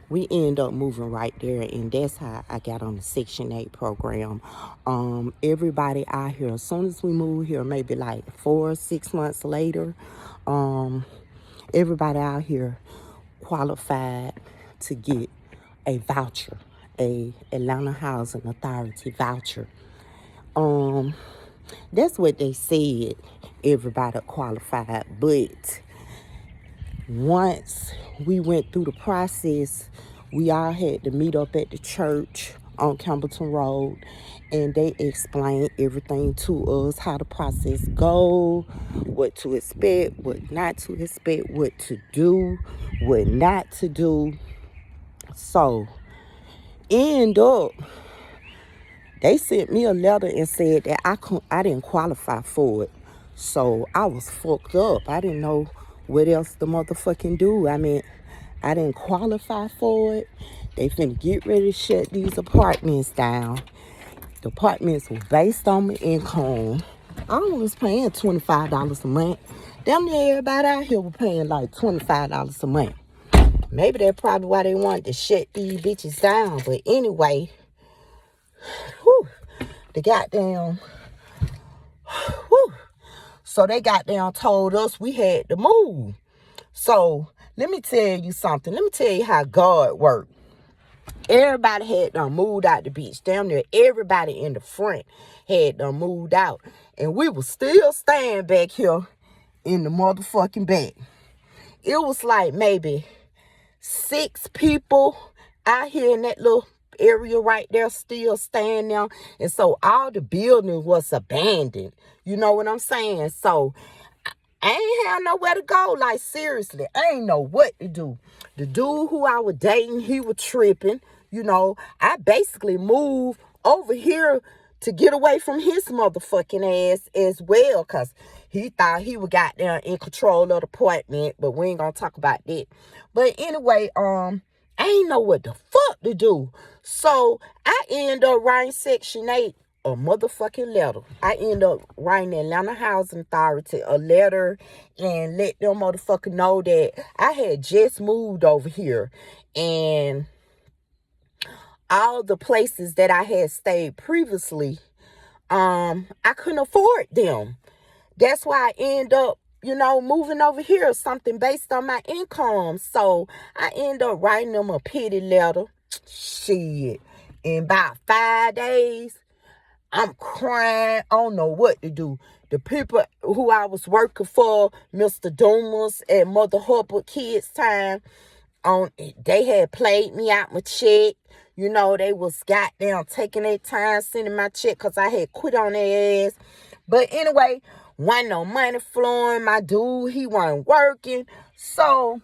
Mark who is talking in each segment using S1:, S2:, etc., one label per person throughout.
S1: we end up moving right there, and that's how I got on the Section 8 program. Everybody out here, as soon as we moved here, maybe like 4 or 6 months later, everybody out here qualified to get a voucher, a Atlanta Housing Authority voucher. That's what they said, everybody qualified, but once we went through the process, we all had to meet up at the church on Campbellton Road, and they explained everything to us, how the process go, what to expect, what not to expect, what to do, what not to do. So, end up, they sent me a letter and said that I didn't qualify for it. So I was fucked up. I didn't know what else to motherfucking do. I mean, I didn't qualify for it. They finna get ready to shut these apartments down. The apartments were based on my income. I was paying $25 a month. Damn near everybody out here was paying like $25 a month. Maybe that's probably why they wanted to shut these bitches down. But anyway, whew, the goddamn, whew. So they goddamn told us we had to move. So let me tell you something. Let me tell you how God worked. Everybody had done moved out the beach. Damn near everybody in the front had done moved out. And we were still staying back here in the motherfucking back. It was like maybe 6 people out here in that little area right there still staying there. And so all the building was abandoned. You know what I'm saying? So I ain't have nowhere to go. Like, seriously, I ain't know what to do. The dude who I was dating, he was tripping. You know, I basically moved over here to get away from his motherfucking ass as well, because he thought he was goddamn in control of the apartment, but we ain't gonna talk about that. But anyway, I ain't know what the fuck to do. So I end up writing Section 8 a motherfucking letter. I end up writing the Atlanta Housing Authority a letter and let them motherfucker know that I had just moved over here, and all the places that I had stayed previously, I couldn't afford them. That's why I end up, moving over here, something based on my income. So I end up writing them a pity letter. Shit. In about 5 days, I'm crying. I don't know what to do. The people who I was working for, Mr. Dumas and Mother Hubbard Kids Time, they had played me out my check. They was goddamn taking their time sending my check because I had quit on their ass. But anyway, wasn't no money flowing. My dude, he wasn't working. So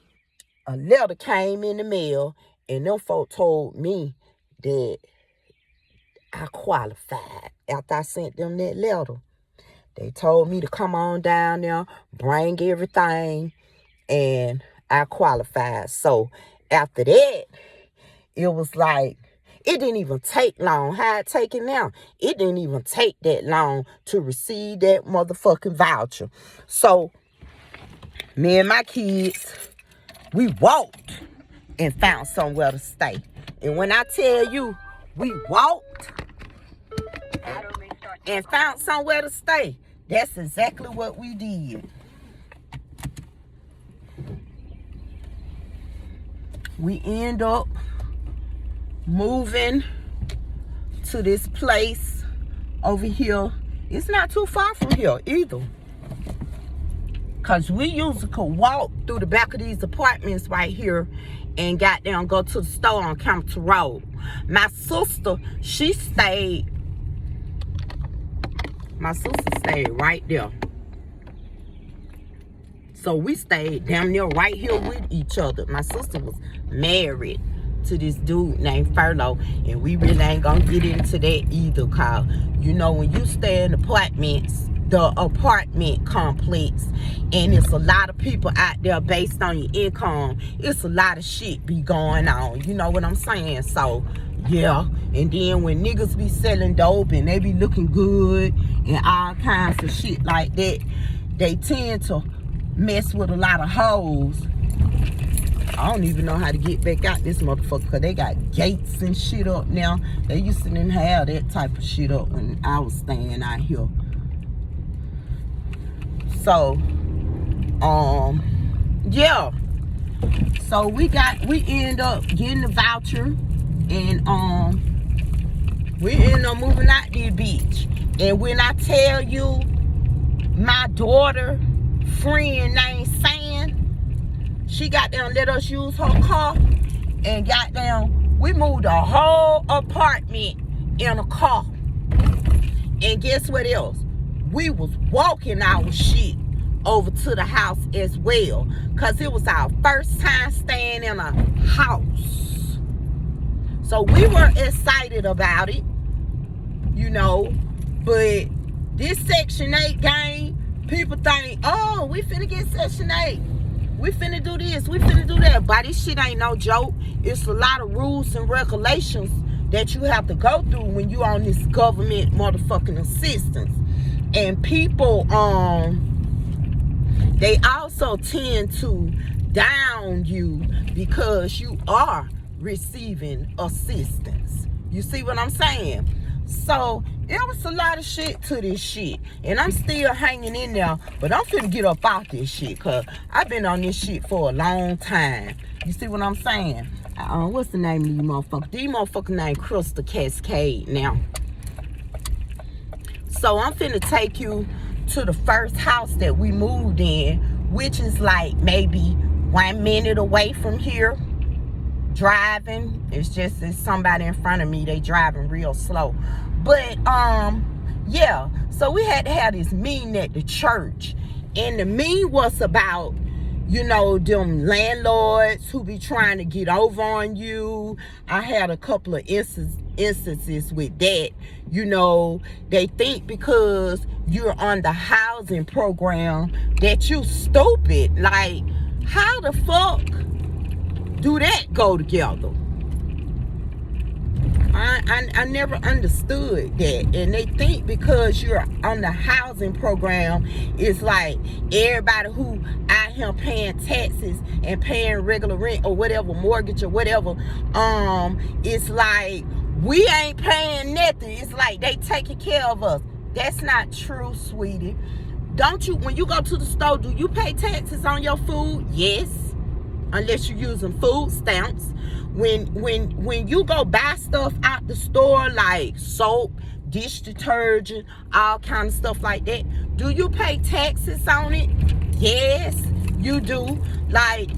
S1: a letter came in the mail, and them folk told me that I qualified after I sent them that letter. They told me to come on down there, bring everything, and I qualified. So after that, it was like, it didn't even take long. How it taking now? It didn't even take that long to receive that motherfucking voucher. So me and my kids, we walked and found somewhere to stay. And when I tell you, we walked and found somewhere to stay, that's exactly what we did. We end up moving to this place over here. It's not too far from here either, because we usually could walk through the back of these apartments right here and goddamn go to the store on Campbellton Road. My sister stayed right there. So we stayed damn near right here with each other. My sister was married to this dude named Furlough, and we really ain't gonna get into that either, cause when you stay in apartments, the apartment complex, and it's a lot of people out there based on your income, it's a lot of shit be going on, you know what I'm saying? So yeah, and then when niggas be selling dope and they be looking good and all kinds of shit like that, they tend to mess with a lot of hoes I don't even know how to get back out this motherfucker because they got gates and shit up now. They used to didn't have that type of shit up when I was staying out here. So, yeah. So we end up getting the voucher, and we end up moving out this bitch. And when I tell you, my daughter friend named Sam, she got down, let us use her car, and got down, we moved a whole apartment in a car. And guess what else? We was walking our shit over to the house as well, because it was our first time staying in a house. So we were excited about it, you know. But this Section 8 game, people think, oh, we finna get Section 8. We finna do this, we finna do that. But this shit ain't no joke. It's a lot of rules and regulations that you have to go through when you on this government motherfucking assistance. And people, they also tend to down you because you are receiving assistance. You see what I'm saying? So it was a lot of shit to this shit, and I'm still hanging in there, but I'm finna get up out this shit because I've been on this shit for a long time. You see what I'm saying? What's the name of these motherfuckers? These motherfuckers named Crystal Cascade now. So I'm finna take you to the first house that we moved in, which is like maybe 1 minute away from here. Driving, it's somebody in front of me, they driving real slow. But yeah, so we had to have this meeting at the church, and the meeting was about, you know, them landlords who be trying to get over on you. I had a couple of instances with that. You know, they think because you're on the housing program that you stupid. Like, how the fuck do that go together? I never understood that. And they think because you're on the housing program, it's like everybody who out here paying taxes and paying regular rent or whatever, mortgage or whatever, it's like we ain't paying nothing. It's like they taking care of us. That's not true, sweetie. Don't you, when you go to the store, do you pay taxes on your food? Yes. Unless you're using food stamps. When you go buy stuff out the store, like soap, dish detergent, all kind of stuff like that, do you pay taxes on it? Yes, you do. Like,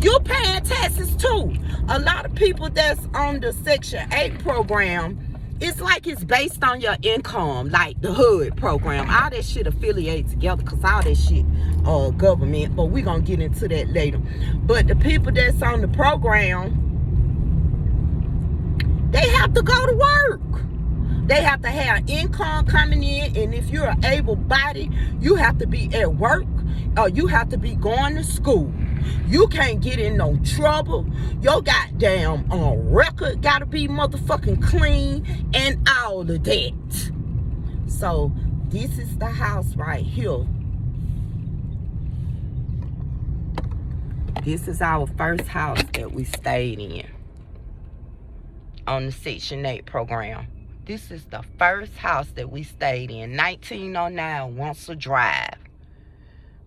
S1: you paying taxes too. A lot of people that's on the Section 8 program, it's like it's based on your income, like the HUD program. All that shit affiliated together because all that shit government, but we gonna get into that later. But the people that's on the program, they have to go to work. They have to have income coming in, and if you're an able-bodied, you have to be at work, or you have to be going to school. You can't get in no trouble. Your goddamn record gotta be motherfucking clean and all of that. So this is the house right here. This is our first house that we stayed in on the Section 8 program. This is the first house that we stayed in. 1909 Once a Drive.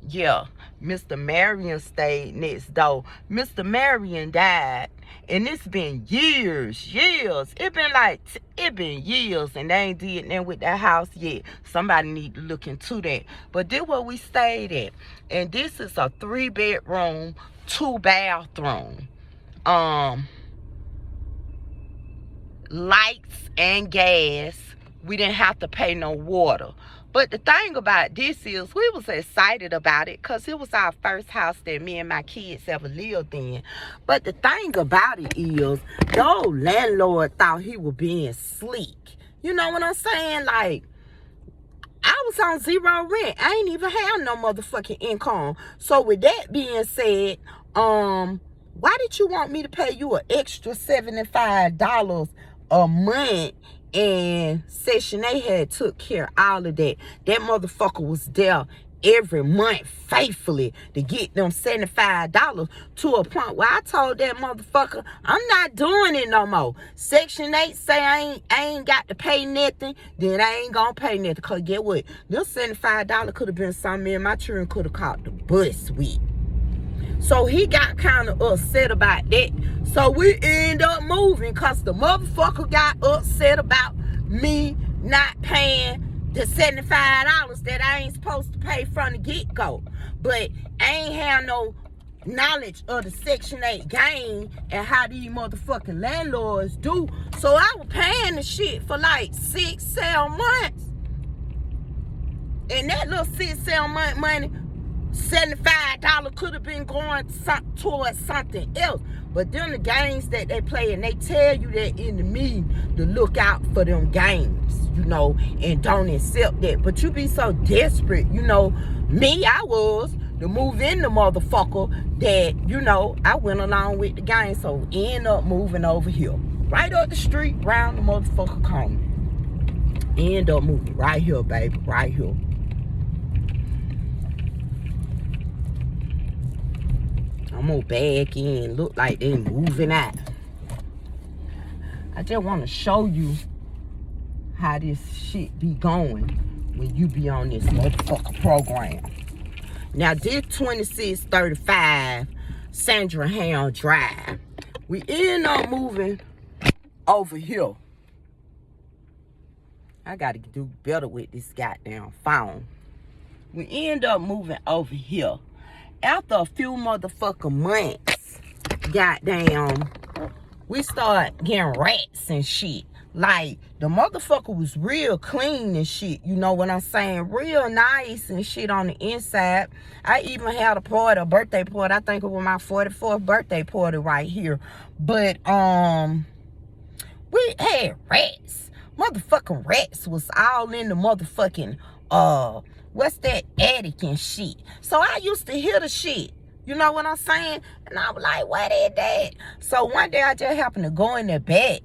S1: Yeah, Mr. Marion stayed next door. Mr. Marion died, and it's been years. It been years, and they ain't did nothing with that house yet. Somebody need to look into that. But this where we stayed at, and this is a 3-bedroom, 2-bathroom. Lights and gas. We didn't have to pay no water. But the thing about this is we was excited about it because it was our first house that me and my kids ever lived in. But the thing about it is the old landlord thought he was being sleek. You know what I'm saying? Like, I was on 0 rent. I ain't even have no motherfucking income. So with that being said, why did you want me to pay you an extra $75 a month? And Section 8 had took care of all of that. That motherfucker was there every month faithfully to get them $75 to a point where I told that motherfucker, I'm not doing it no more. Section 8 say I ain't got to pay nothing, then I ain't gonna pay nothing. Cause get what? Them $75 could have been something me and my children could have caught the bus with. So he got kind of upset about that. So we end up moving because the motherfucker got upset about me not paying the $75 that I ain't supposed to pay from the get-go. But I ain't have no knowledge of the Section 8 game and how these motherfucking landlords do. So I was paying the shit for like 6-7 months. And that little 6-7 month money, $75 could have been going towards something else. But them the games that they play, and they tell you that in the meeting to look out for them games, you know, and don't accept that. But you be so desperate, you know, me, I was, to move in the motherfucker that, you know, I went along with the game. So end up moving over here. Right up the street, round the motherfucker corner. End up moving right here, baby, right here. I'm gonna back in, look like they moving out. I just want to show you how this shit be going when you be on this motherfucker program. Now this 2635 Sandra Ham Drive. We end up moving over here. I gotta do better with this goddamn phone. We end up moving over here. After a few motherfucking months, goddamn, we start getting rats and shit. Like, the motherfucker was real clean and shit. You know what I'm saying? Real nice and shit on the inside. I even had a birthday party. I think it was my 44th birthday party right here. But, we had rats. Motherfucking rats was all in the motherfucking, what's that, attic and shit. So I used to hear the shit. You know what I'm saying? And I was like, what is that? So one day I just happened to go in the back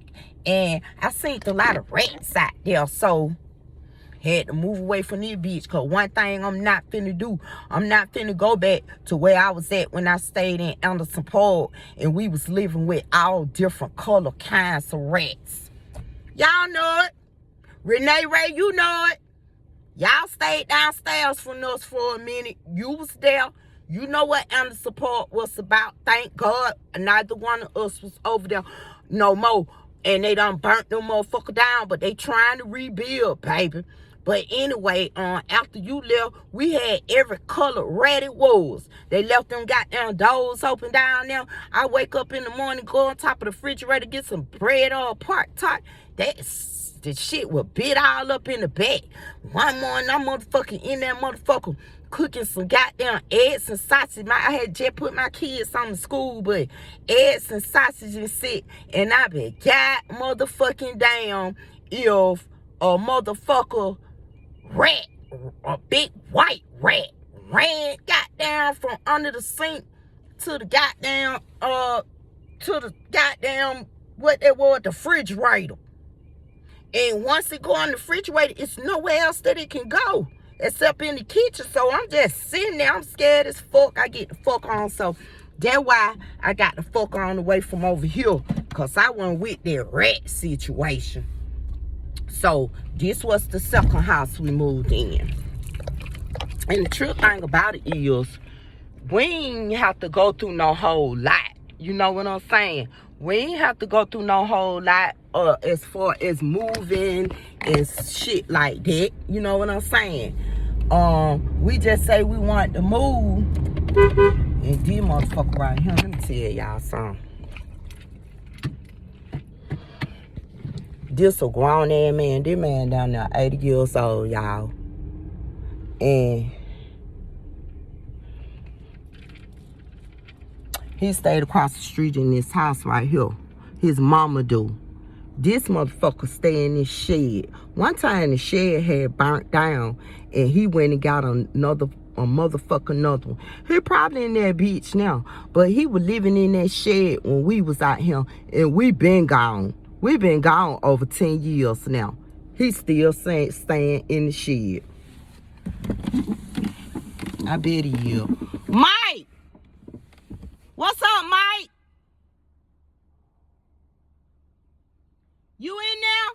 S1: and I seen a lot of rats out there. So had to move away from this bitch. Because one thing I'm not finna do, I'm not finna go back to where I was at when I stayed in Anderson Park and we was living with all different color kinds of rats. Y'all know it. Renee Ray, you know it. Y'all stayed downstairs from us for a minute. You was there. You know what Anderson Park was about. Thank God neither one of us was over there no more. And they done burnt them motherfucker down. But they trying to rebuild, baby. But anyway, after you left, we had every color rat it was. They left them goddamn doors open down there. I wake up in the morning, go on top of the refrigerator, get some bread or a part tart. The shit was bit all up in the back. One morning, I'm motherfucking in that motherfucker cooking some goddamn eggs and sausage. I had just put my kids on the school, but eggs and sausage and shit. And I been god motherfucking damn if a motherfucker rat, a big white rat, ran goddamn from under the sink to the goddamn, what that was, the refrigerator. And once it go on the refrigerator, it's nowhere else that it can go except in the kitchen. So I'm just sitting there. I'm scared as fuck. I get the fuck on. So that's why I got the fuck on away from over here. Because I wasn't with that rat situation. So this was the second house we moved in. And the true thing about it is, we ain't have to go through no whole lot. You know what I'm saying? We ain't have to go through no whole lot as far as moving and shit like that. You know what I'm saying? We just say we want to move. And these motherfucker right here, let me tell y'all something. This a grown ass man. This man down there 80 years old, y'all. And he stayed across the street in this house right here. His mama do. This motherfucker stay in this shed. One time the shed had burnt down and he went and got another one. He probably in that bitch now. But he was living in that shed when we was out here. And we been gone. We been gone over 10 years now. He still staying in the shed. I bet he is. Mike! What's up, Mike? You in there?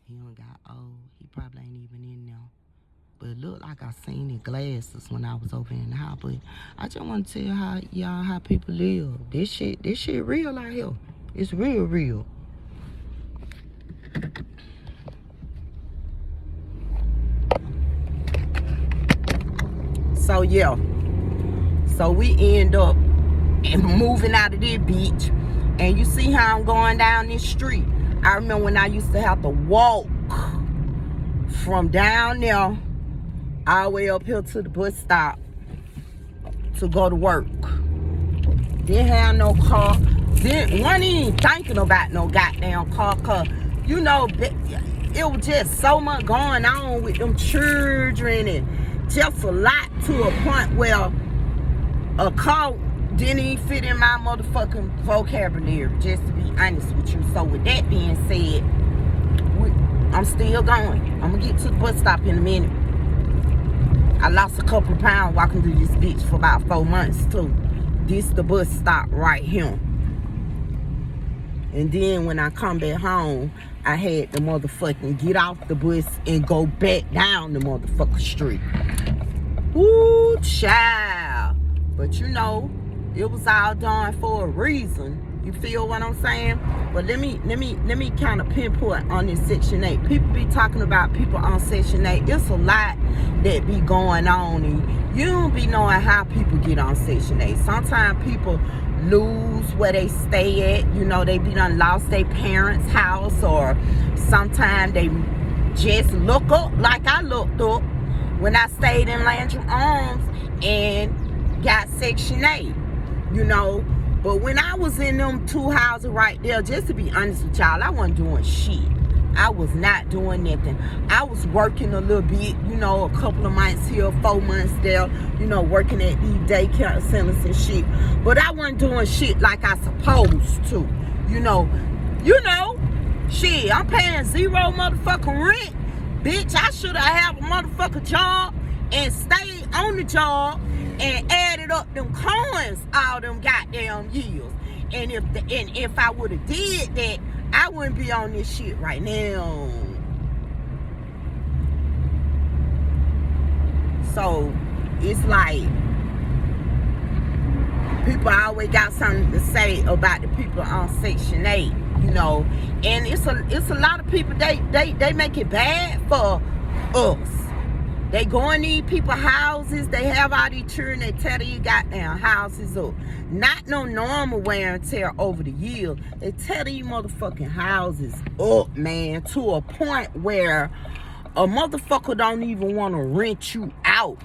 S1: He done got old. He probably ain't even in there. But it looked like I seen his glasses when I was over in the house. But I just want to tell how people live. This shit real out here. It's real. So yeah. So we end up moving out of this beach. And you see how I'm going down this street. I remember when I used to have to walk from down there all the way up here to the bus stop to go to work. Didn't have no car. Wasn't even thinking about no goddamn car, cause you know it was just so much going on with them children and just a lot to a point where a car didn't even fit in my motherfucking vocabulary, just to be honest with you. So with that being said, I'm still going. I'm gonna get to the bus stop in a minute. I lost a couple of pounds walking through this bitch for about 4 months too. This the bus stop right here. And then when I come back home, I had to motherfucking get off the bus and go back down the motherfucking street. Ooh, child. But you know, it was all done for a reason. You feel what I'm saying? But let me kind of pinpoint on this Section 8. People be talking about people on Section 8. It's a lot that be going on, and you don't be knowing how people get on Section 8. Sometimes people lose where they stay at. You know, they be done lost their parents' house, or sometimes they just look up like I looked up when I stayed in Landry Arms and got Section 8. You know, but when I was in them 2 houses right there, just to be honest with y'all, I wasn't doing shit. I was not doing nothing. I was working a little bit, you know, a couple of months here, 4 months there, you know, working at these daycare centers and shit. But I wasn't doing shit like I supposed to, you know. Shit, I'm paying 0 motherfucking rent. Bitch, I should have a motherfucking job and stayed on the job and added up them coins all them goddamn years. And if I would have did that, I wouldn't be on this shit right now. So it's like people always got something to say about the people on Section 8, you know. And it's a lot of people, they make it bad for us. They go in these people's houses. They have all these children. They tear these goddamn houses up. Not no normal wear and tear over the years. They tear these motherfucking houses up, man, to a point where a motherfucker don't even want to rent you out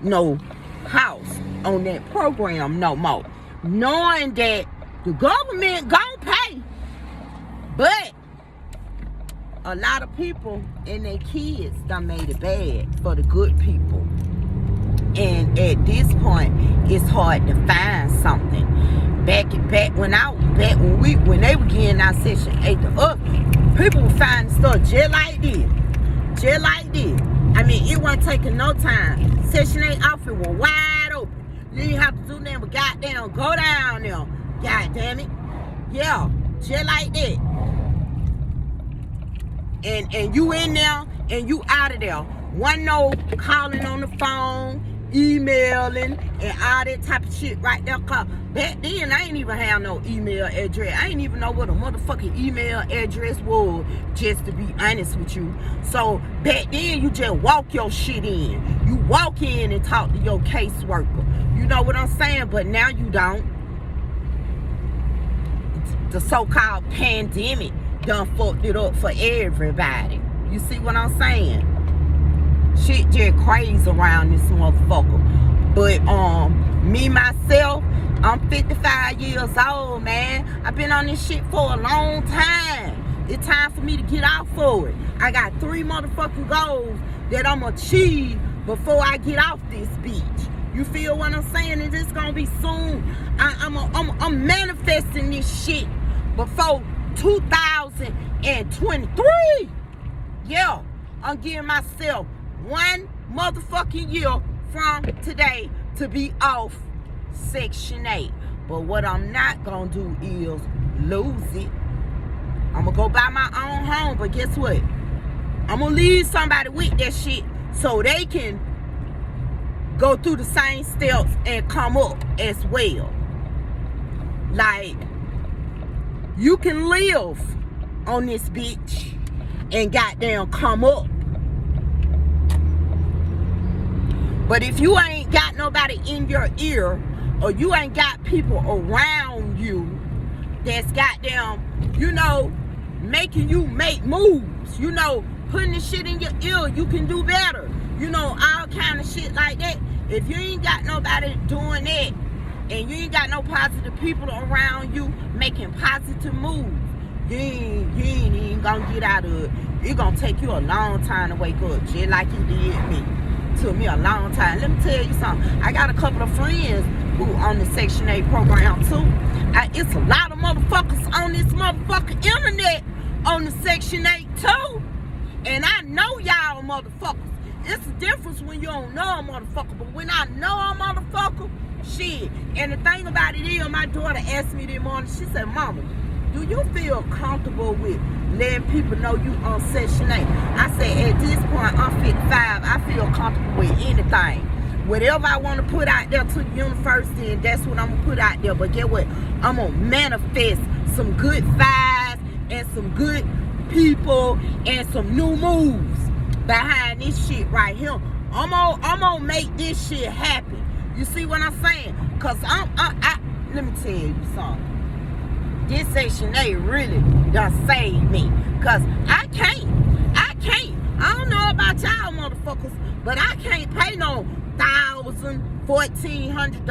S1: no house on that program no more. Knowing that the government gon' pay. But a lot of people and their kids done made it bad for the good people. And at this point, it's hard to find something. Back when they were getting our Section 8 to up, people were finding stuff just like this. Just like this. I mean, it wasn't taking no time. Section 8 outfit was wide open. You didn't have to do nothing but goddamn go down there. God damn it. Yeah, just like that. And you in there and you out of there. One no calling on the phone, emailing, and all that type of shit right there. Cause back then I ain't even have no email address. I ain't even know what a motherfucking email address was, just to be honest with you. So back then you just walk your shit in. You walk in and talk to your caseworker. You know what I'm saying? But now you don't. The so-called pandemic done fucked it up for everybody. You see what I'm saying? Shit just crazy around this motherfucker. But me myself, I'm 55 years old, man. I've been on this shit for a long time. It's time for me to get out for it. I got 3 motherfucking goals that I'm gonna achieve before I get off this beach. You feel what I'm saying? And it's gonna be soon. I'm manifesting this shit before 2023. Yeah, I'm giving myself 1 motherfucking year from today to be off Section 8. But what I'm not gonna do is lose it. I'm gonna go buy my own home, but guess what? I'm gonna leave somebody with that shit so they can go through the same steps and come up as well. Like, you can live on this bitch and goddamn come up. But if you ain't got nobody in your ear, or you ain't got people around you that's goddamn, making you make moves, putting the shit in your ear, you can do better, all kind of shit like that. If you ain't got nobody doing that, and you ain't got no positive people around you making positive moves, you ain't even gonna get out of it. It's gonna take you a long time to wake up, just like it did me. Took me a long time. Let me tell you something. I got a couple of friends who on the Section 8 program too. It's a lot of motherfuckers on this motherfucking internet on the Section 8 too. And I know y'all motherfuckers. It's a difference when you don't know a motherfucker. But when I know a motherfucker, shit. And the thing about it is, my daughter asked me this morning, she said, Mama, do you feel comfortable with letting people know you on Section 8? I said, at this point, I'm 55. I feel comfortable with anything. Whatever I want to put out there to the university, and that's what I'm going to put out there. But get what? I'm going to manifest some good vibes and some good people and some new moves behind this shit right here. I'm gonna make this shit happen. You see what I'm saying? Because let me tell you something. This Section 8 really done saved me. Because I can't. I don't know about y'all motherfuckers, but I can't pay no $1,000, $1,400,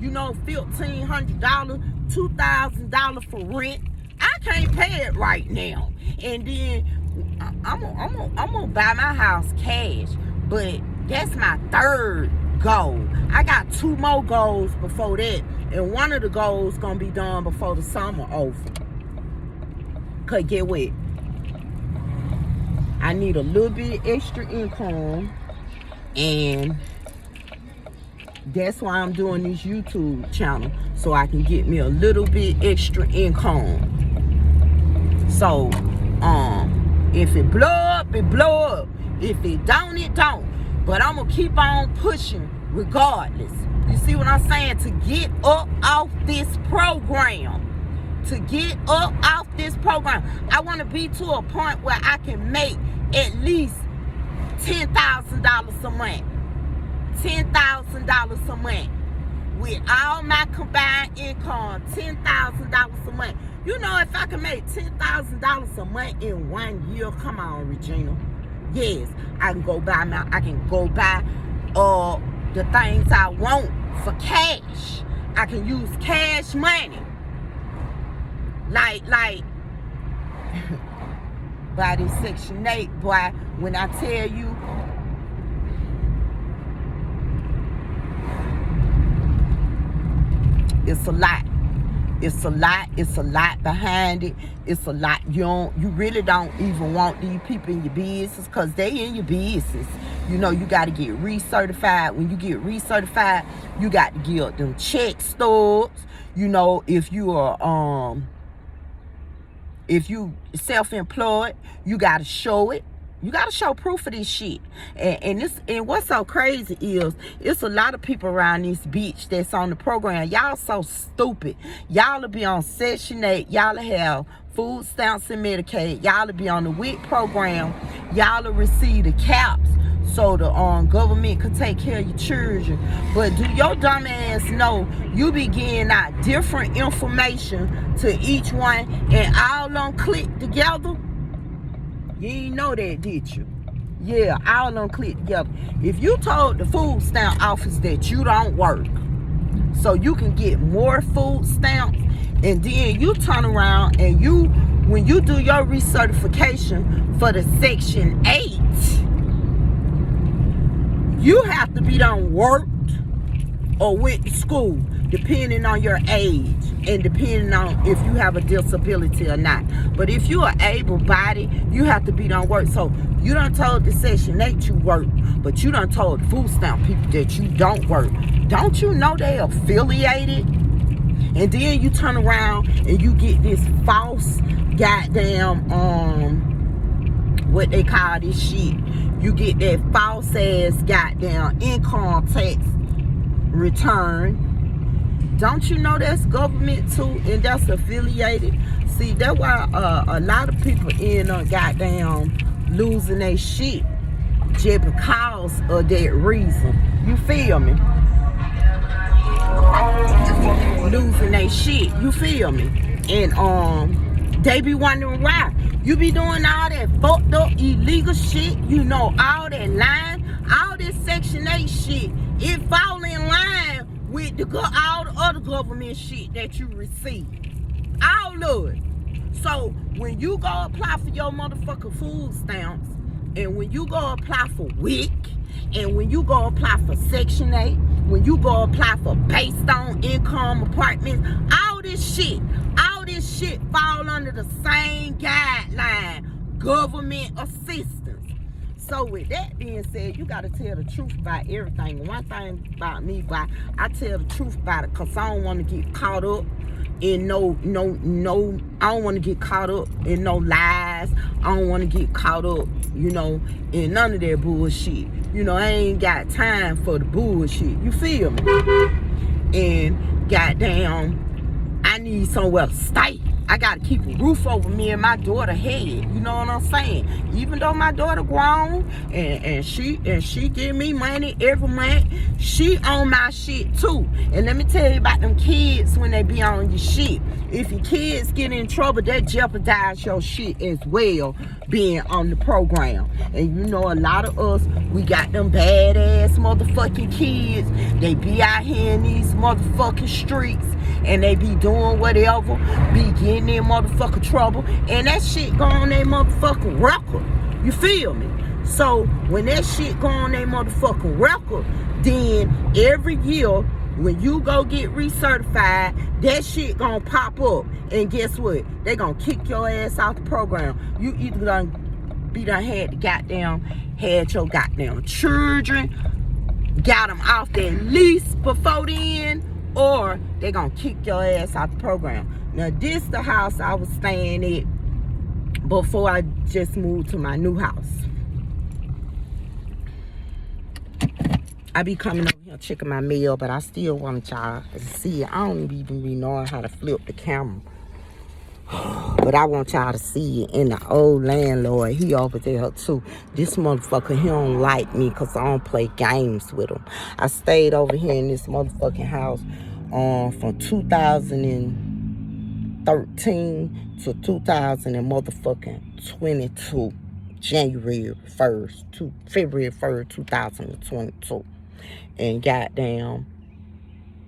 S1: $1,500, $2,000 for rent. I can't pay it right now. And then I'm gonna buy my house cash. But that's my third goal. I got 2 more goals before that. And one of the goals gonna be done before the summer over. Cause get what? I need a little bit extra income. And that's why I'm doing this YouTube channel. So I can get me a little bit extra income. So, if it blow up, it blow up. If it don't, it don't. But I'm gonna keep on pushing regardless. You see what I'm saying? To get up off this program. I want to be to a point where I can make at least $10,000 a month. $10,000 a month. With all my combined income, $10,000 a month. If I can make $10,000 a month in 1 year, come on, Regina. Yes, I can go buy the things I want for cash. I can use cash money. Like by this Section 8, boy, when I tell you, it's a lot. It's a lot behind it. It's a lot. You really don't even want these people in your business because they in your business. You got to get recertified. When you get recertified, you got to give them check stubs. If you are if you self-employed, you got to show it. You got to show proof of this shit. And what's so crazy is it's a lot of people around this bitch that's on the program. Y'all so stupid. Y'all will be on Section 8. Y'all will have food stamps and Medicaid. Y'all will be on the WIC program. Y'all will receive the caps so the government can take care of your children. But do your dumb ass know you be getting out different information to each one and all them click together? You ain't know that, did you? Yeah, all them click together. If you told the food stamp office that you don't work, so you can get more food stamps, and then you turn around and when you do your recertification for the Section 8, you have to be done worked or went to school, depending on your age and depending on if you have a disability or not. But if you are able-bodied, you have to be done work. So you done told the Section 8 you work, but you done told the food stamp people that you don't work. Don't you know they affiliated? And then you turn around and you get this false goddamn what they call this shit. You get that false ass goddamn income tax return. Don't you know that's government too, and that's affiliated? See, that's why a lot of people end up goddamn losing their shit just because of that reason. You feel me? Losing their shit. You feel me? And they be wondering why. You be doing all that fucked up illegal shit, you know, all that lying, all this Section 8 shit. It fall in line with all the other government shit that you receive. All of it. So when you go apply for your motherfucking food stamps, and when you go apply for WIC, and when you go apply for Section 8, when you go apply for based on income apartments, all this shit fall under the same guideline, government assistance. So with that being said, you gotta tell the truth about everything. One thing about me, why I tell the truth about it, cause I don't want to get caught up in no. I don't want to get caught up in no lies. I don't want to get caught up, you know, in none of that bullshit. You know, I ain't got time for the bullshit. You feel me? And goddamn, I need somewhere to stay. I gotta keep a roof over me and my daughter head. You know what I'm saying? Even though my daughter grown and she give me money every month, she on my shit too. And let me tell you about them kids when they be on your shit. If your kids get in trouble, that jeopardize your shit as well, being on the program. And you know, a lot of us, we got them badass motherfucking kids. They be out here in these motherfucking streets and they be doing whatever, be getting in motherfucking trouble, and that shit go on their motherfucking record. You feel me? So when that shit go on their motherfucking record, then every year when you go get recertified, that shit gonna pop up, and guess what? They gonna kick your ass out the program. You either done had your goddamn children, got them off their lease before then, or they gonna kick your ass out the program. Now this the house I was staying at before I just moved to my new house. I be coming over here checking my mail, but I still want y'all to see it. I don't even be knowing how to flip the camera, but I want y'all to see it. And the old landlord, he over there too. This motherfucker, he don't like me because I don't play games with him. I stayed over here in this motherfucking house from 2013 to 2022, January 1st to February 1st, 2022. And goddamn,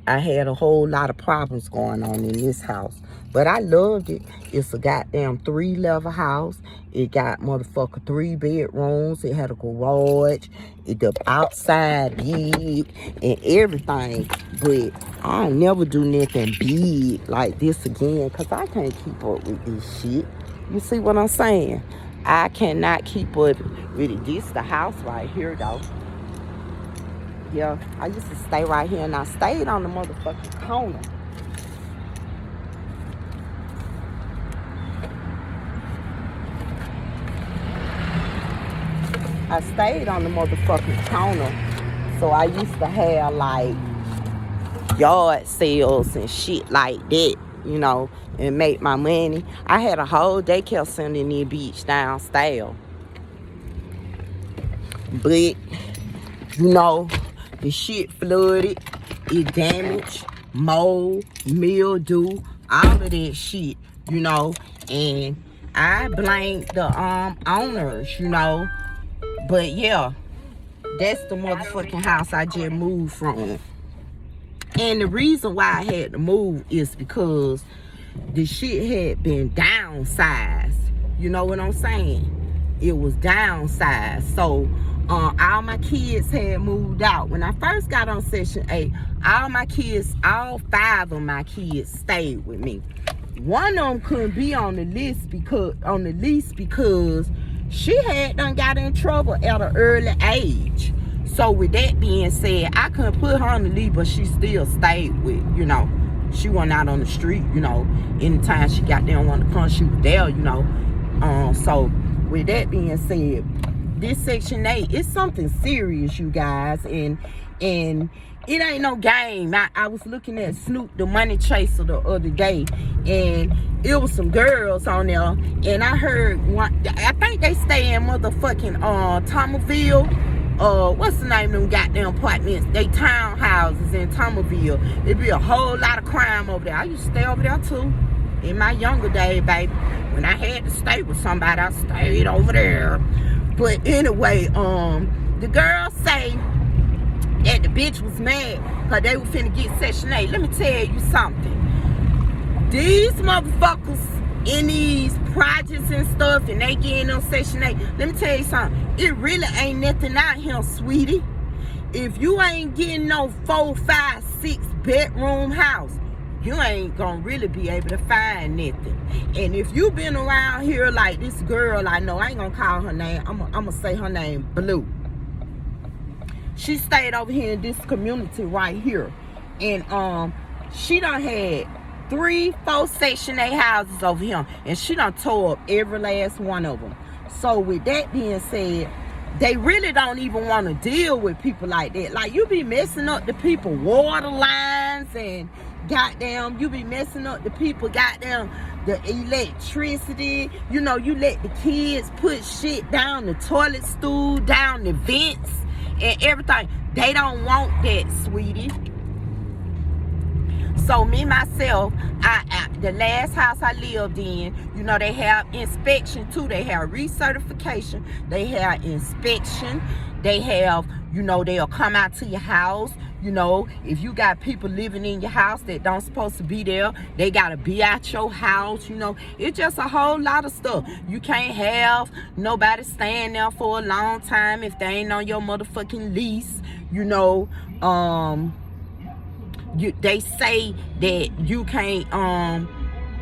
S1: I had a whole lot of problems going on in this house. But I loved it. It's a goddamn 3-level house. It got motherfucker 3 bedrooms. It had a garage. The outside big and everything. But I'll never do nothing big like this again, because I can't keep up with this shit. You see what I'm saying? I cannot keep up with it. This the house right here, though. Yeah, I used to stay right here, and I stayed on the motherfucking corner. I stayed on the motherfucking corner, so I used to have like yard sales and shit like that, you know, and make my money. I had a whole daycare center in the beach downstairs. But, you know, the shit flooded, it damaged, mold, mildew, all of that shit, you know. And I blamed the owners, you know. But yeah, that's the motherfucking house I just moved from. And the reason why I had to move is because the shit had been downsized. You know what I'm saying? It was downsized. So All my kids had moved out. When I first got on Section 8, all 5 of my kids stayed with me. One of them couldn't be on the list because she had done got in trouble at an early age. So with that being said, I couldn't put her on the lease, but she still stayed with, she wasn't out on the street, anytime she got there want to come, she was there, So with that being said, this Section 8 is something serious, you guys, and it ain't no game. I was looking at Snoop, the money chaser, the other day, and it was some girls on there, and I heard one, I think they stay in motherfucking Thomasville. What's the name of them goddamn apartments? They townhouses in Thomasville. It'd be a whole lot of crime over there. I used to stay over there too. In my younger days, baby. When I had to stay with somebody, I stayed over there. But anyway, the girls say that the bitch was mad because they were finna get Section 8. Let me tell you something. These motherfuckers in these projects and stuff, and they getting on Section 8. Let me tell you something. It really ain't nothing out here, sweetie. If you ain't getting no 4, 5, 6 bedroom house, you ain't gonna really be able to find nothing. And if you been around here like this girl I know, I ain't gonna call her name, I'm gonna say her name, Blue. She stayed over here in this community right here, and she done had 3, 4 Section 8 houses over here, and she done tore up every last one of them. So with that being said, they really don't even want to deal with people like that. Like, you be messing up the people water lines, and goddamn, you be messing up the people goddamn the electricity. You let the kids put shit down the toilet stool, down the vents, and everything. They don't want that, sweetie. So me myself, the last house I lived in, they have inspection too. They have recertification. They have inspection. They have, they'll come out to your house. If you got people living in your house that don't supposed to be there, they gotta be at your house. It's just a whole lot of stuff. You can't have nobody staying there for a long time if they ain't on your motherfucking lease. They say that you can't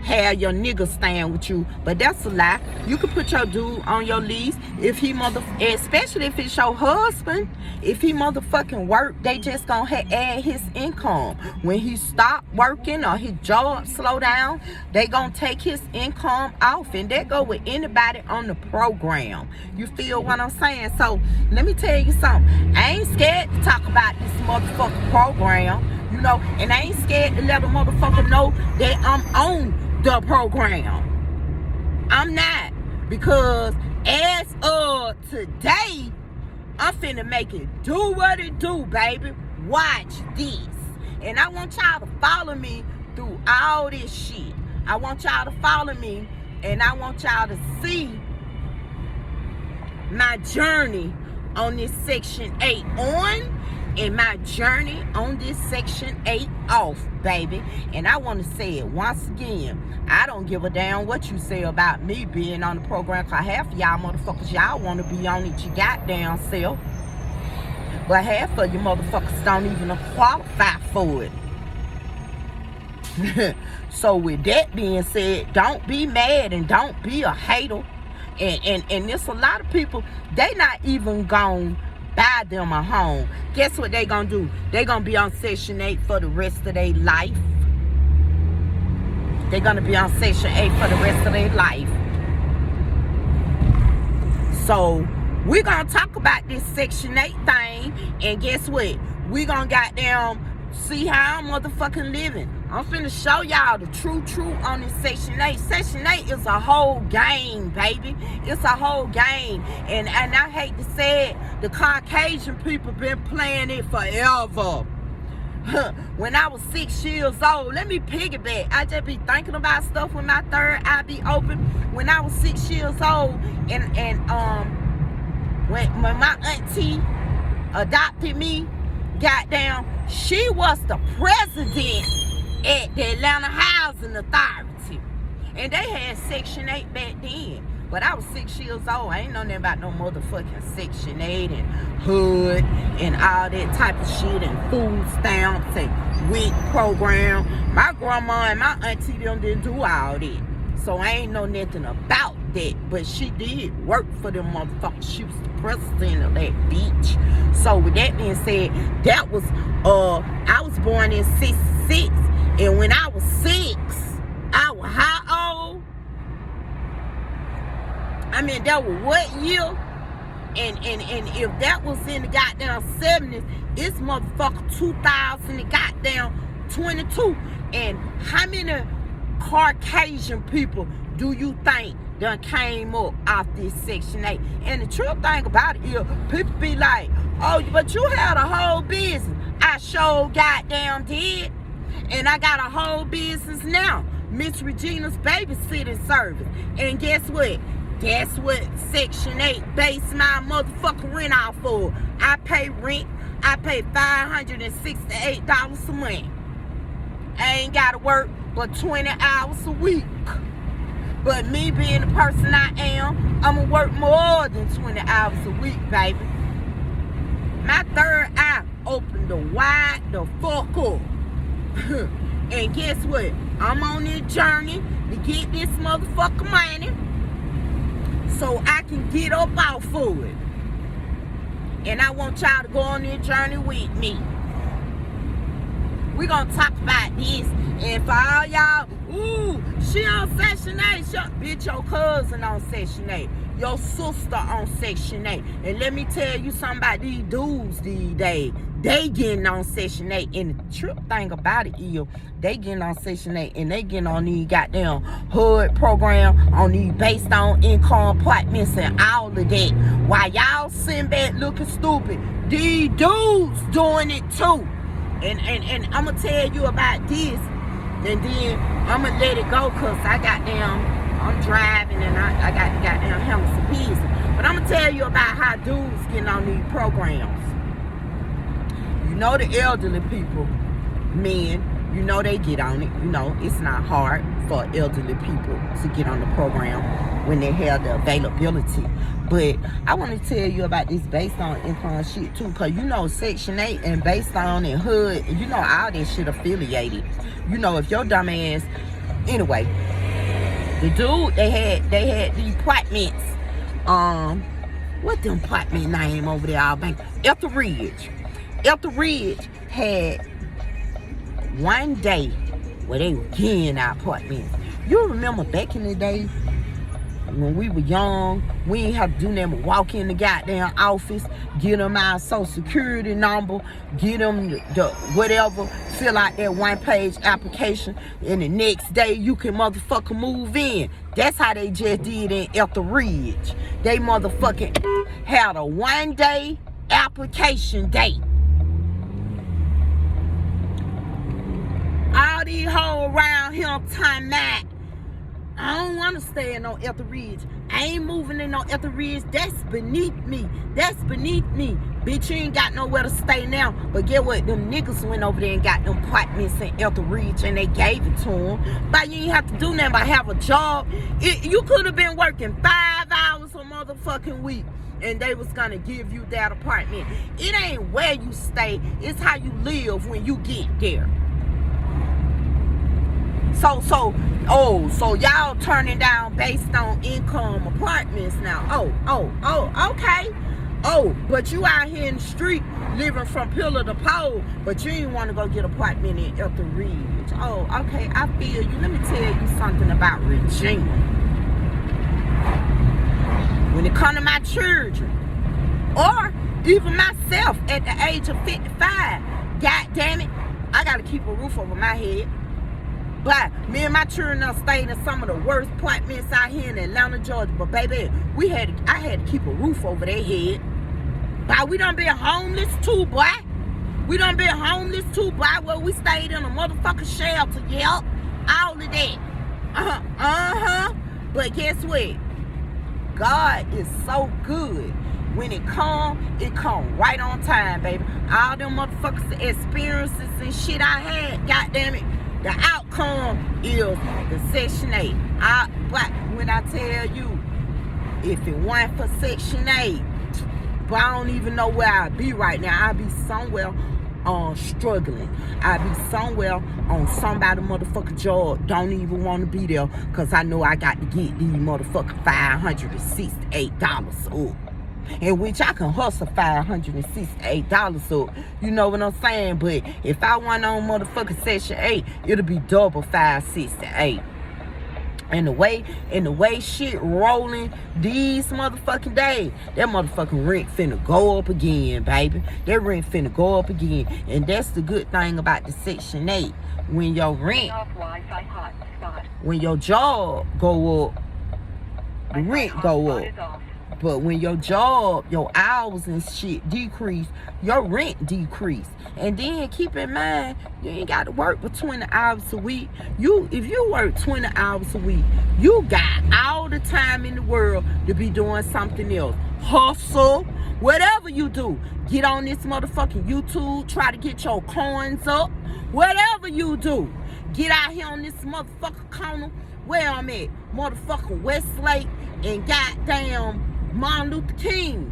S1: have your nigga staying with you, but that's a lie. You can put your dude on your lease if he especially if it's your husband. If he motherfucking work, they just gonna add his income. When he stop working or his job slow down, they gonna take his income off, and that go with anybody on the program. You feel what I'm saying? So let me tell you something. I ain't scared to talk about this motherfucking program, and I ain't scared to let a motherfucker know that I'm on the program. I'm not, because as of today, I'm finna make it do what it do, baby. Watch this. And I want y'all to follow me through all this shit. I want y'all to follow me, and I want y'all to see my journey on this Section 8 on, and my journey on this Section 8 off, baby. And I want to say it once again. I don't give a damn what you say about me being on the program, because half of y'all motherfuckers, y'all want to be on it your goddamn self. But half of you motherfuckers don't even qualify for it. So with that being said, don't be mad and don't be a hater. And there's a lot of people, they not even gonna buy them a home. Guess what they gonna do? They gonna be on Section 8 for the rest of their life. They're gonna be on Section 8 for the rest of their life. So we're gonna talk about this Section 8 thing, and guess what? We gonna goddamn see how I'm motherfucking living. I'm finna show y'all the true on this Section 8. Section 8 is a whole game, baby. It's a whole game. And I hate to say it, the Caucasian people been playing it forever. When I was 6 years old, let me piggyback. I just be thinking about stuff when my third eye be open. When I was 6 years old, and when my auntie adopted me, goddamn, she was the president at the Atlanta Housing Authority, and they had Section 8 back then. But I was 6 years old. I ain't know nothing about no motherfucking Section 8 and HUD and all that type of shit and food stamps and WIC program. My grandma and my auntie them didn't do all that. So I ain't know nothing about that. But she did work for them motherfuckers. She was the president of that bitch. So with that being said, that was I was born in 66. And when I was 6, I was how old? I mean, that was what year? And if that was in the goddamn 70s, it's motherfucker 2000 and goddamn 22. And how many Caucasian people do you think done came up off this Section 8? And the true thing about it is, people be like, oh, but you had a whole business. I sure goddamn did. And I got a whole business now. Miss Regina's babysitting service. And guess what? That's what Section 8 based my motherfucking rent off for. I pay rent. I pay $568 a month. I ain't gotta work but 20 hours a week. But me being the person I am, I'ma work more than 20 hours a week, baby. My third eye opened the wide the fuck up. And guess what? I'm on this journey to get this motherfucking money so I can get up off of it. And I want y'all to go on this journey with me. We're gonna talk about this. And for all y'all, ooh, she on Section 8. Bitch, your cousin on Section 8. Your sister on Section 8. And let me tell you something about these dudes these days. They getting on Section 8. And the true thing about it is, they getting on Section 8 and they getting on these goddamn HUD program, on these based on income apartments and all of that. While y'all sitting back looking stupid, these dudes doing it too. And I'm going to tell you about this. And then I'm going to let it go because I'm driving and I got to goddamn handle some business. But I'm going to tell you about how dudes getting on these programs. You know the elderly people, men, you know they get on it. You know, it's not hard for elderly people to get on the program when they have the availability. But I want to tell you about this based on income shit too, because you know Section 8 and based on and HUD, you know all that shit affiliated. You know, if your dumb ass, anyway, the dude, they had these apartments, what them apartment name over there, Alabama? Etheridge. Etheridge had one day where they were getting our apartments. You remember back in the day when we were young, we ain't have to do nothing but walk in the goddamn office, get them our social security number, get them the whatever, fill out that one-page application, and the next day you can motherfucking move in. That's how they just did in Etheridge. They motherfucking had a one-day application date. All these hoes around here time out, I don't want to stay in no Etheridge. I ain't moving in no Etheridge. That's beneath me. That's beneath me. Bitch, you ain't got nowhere to stay now. But get what? Them niggas went over there and got them apartments in Etheridge and they gave it to them. But you ain't have to do nothing but have a job. You could have been working 5 hours a motherfucking week and they was going to give you that apartment. It ain't where you stay. It's how you live when you get there. So y'all turning down based on income apartments now. Okay. But you out here in the street living from pillar to pole, but you ain't want to go get an apartment in Etheridge. Oh, okay, I feel you. Let me tell you something about Regina. When it comes to my children, or even myself at the age of 55, god damn it, I got to keep a roof over my head. But me and my children are staying in some of the worst apartments out here in Atlanta, Georgia. But baby, I had to keep a roof over their head. But we done been homeless too, boy. We done been homeless too, boy. Well, we stayed in a motherfucking shelter, yep. All of that. But guess what? God is so good. When it come right on time, baby. All them motherfuckers experiences and shit I had, goddamn it. The outcome is the Section 8. But when I tell you, If it weren't for Section 8, but I don't even know where I'd be right now. I'd be somewhere struggling. I'd be somewhere on somebody motherfucking job. Don't even want to be there because I know I got to get these motherfucking $568 up. In which I can hustle $568 up. You know what I'm saying? But if I went on motherfucking Section 8, it'll be double $568. And the way shit rolling these motherfucking days, that motherfucking rent finna go up again, baby. That rent finna go up again. And that's the good thing about the Section 8. When your rent, when your job go up, the rent go up. But when your job, your hours and shit decrease, your rent decrease. And then keep in mind, you ain't got to work but 20 hours a week. If you work 20 hours a week, you got all the time in the world to be doing something else. Hustle, whatever you do. Get on this motherfucking YouTube, try to get your coins up. Whatever you do, get out here on this motherfucking corner where I'm at. Motherfucking Westlake and goddamn Martin Luther King.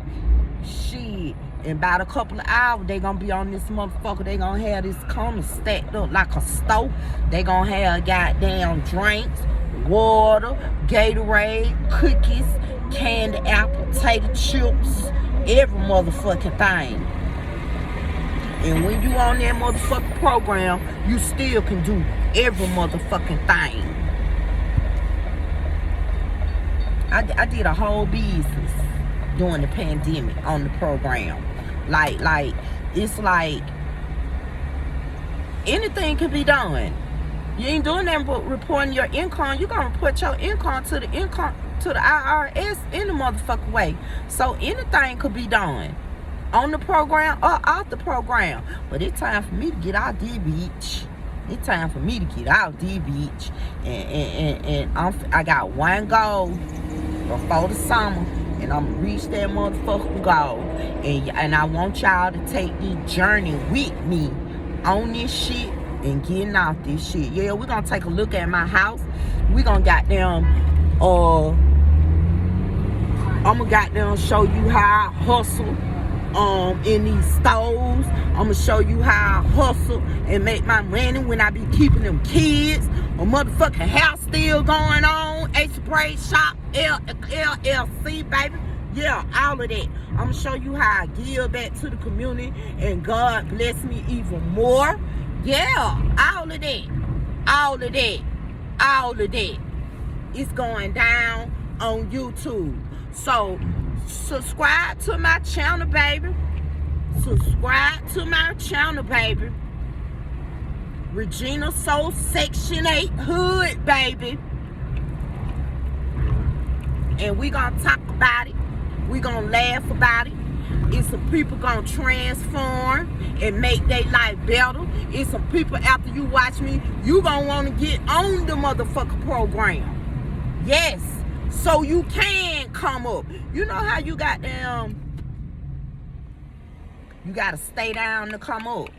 S1: Shit. In about a couple of hours, they gonna be on this motherfucker. They gonna have this corner stacked up like a stove. They gonna have goddamn drinks, water, Gatorade, cookies, candy apple, potato chips, every motherfucking thing. And when you on that motherfucking program, you still can do every motherfucking thing. I did a whole business during the pandemic on the program. Like it's like anything can be done. You ain't doing nothing but reporting your income. You gonna report your income to the IRS in the motherfucking way. So anything could be done on the program or off the program. But it's time for me to get out this bitch. It's time for me to get out this bitch. And I got one goal before the summer, and I'm gonna reach that motherfucking goal. And I want y'all to take this journey with me on this shit and getting out this shit. Yeah, we're gonna take a look at my house. We gonna goddamn I'm gonna goddamn show you how I hustle in these stores. I'm gonna show you how I hustle and make my money when I be keeping them kids. A motherfucking house still going on. A spray shop, LLC, baby. Yeah, all of that. I'm gonna show you how I give back to the community and God bless me even more. Yeah, all of that. All of that. All of that. It's going down on YouTube. So subscribe to my channel, baby. Subscribe to my channel, baby. Regina Soul Section 8 Hood, baby. And we gonna talk about it. We gonna laugh about it. It's some people gonna transform and make their life better. It's some people, after you watch me, you gonna wanna get on the motherfucking program. Yes. So you can come up. You know how you got them, you gotta stay down to come up.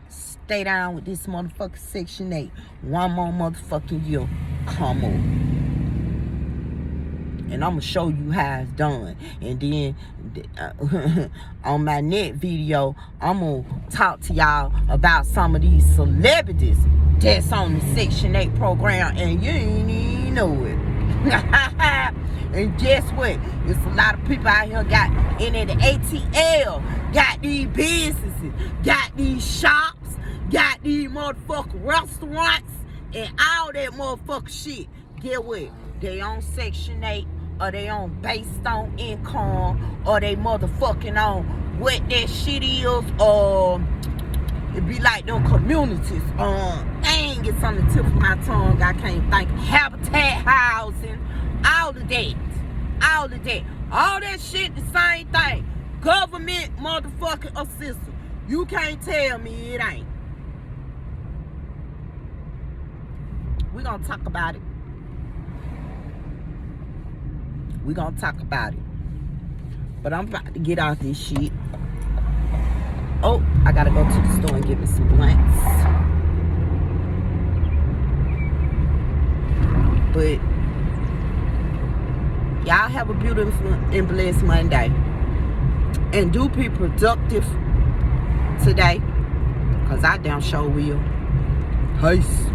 S1: Stay down with this motherfucking Section 8. One more motherfucking year, come up. And I'm gonna show you how it's done. And then on my next video, I'm gonna talk to y'all about some of these celebrities that's on the Section 8 program and you ain't even know it. And guess what? There's a lot of people out here got in at the ATL, got these businesses, got these shops, got these motherfucking restaurants, and all that motherfucking shit. Get what? They on Section 8, or they on based on income, or they motherfucking on what that shit is, it be like them communities. Dang, it's on the tip of my tongue. I can't think. Habitat housing. All of that. All of that. All that shit the same thing. Government motherfucking assistance. You can't tell me it ain't. We're gonna talk about it. We're gonna talk about it. But I'm about to get out this shit. Oh, I gotta go to the store and get me some blunts. But Y'all have a beautiful and blessed Monday. And do be productive today. Because I damn sure will. Peace.